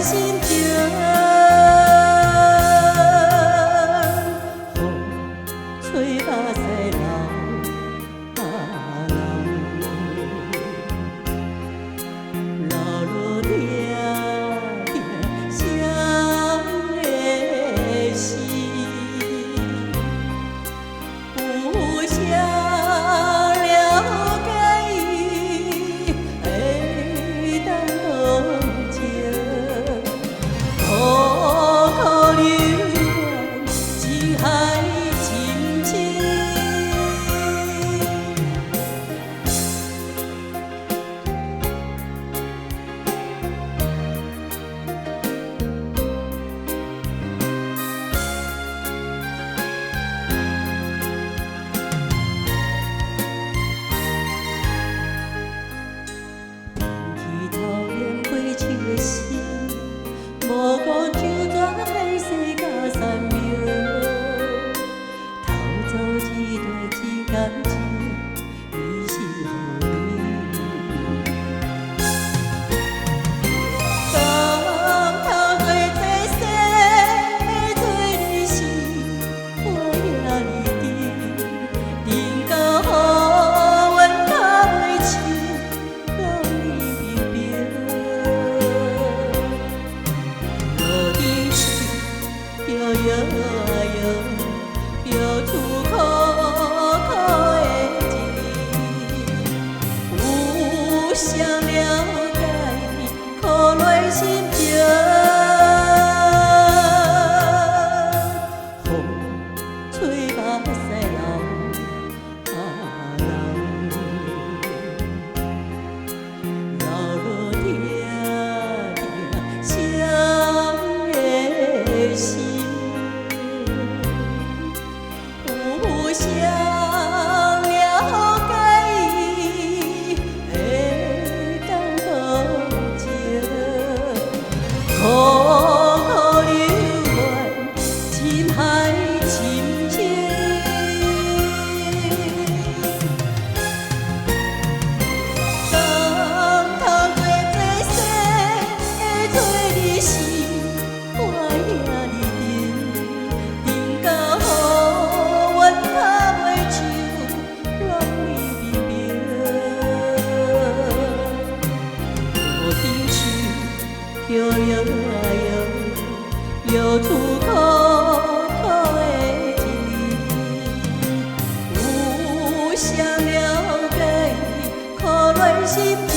心情。风吹目屎流，流落定定谁的心？有谁了解伊会当同情？苦苦流怨，一海深情。天草原花树的心，无讲就全海世甲山庙。偷走一段一感情，伊是予你。讲头过这世的做你是，我也你定，定到予阮脚尾手。浪里冰冰，落地时摇摇啊摇，摇出苦苦的情。有谁了解苦恋心情？风吹目屎流，流落定定谁的心？有谁了解伊会当同情？苦苦流怨，深海深情。讲透过这世的做你是，我也你定，定到予阮脚尾手，浪里冰冰。落地时摇摇啊摇，摇出苦苦的情。有谁了解伊苦恋心情？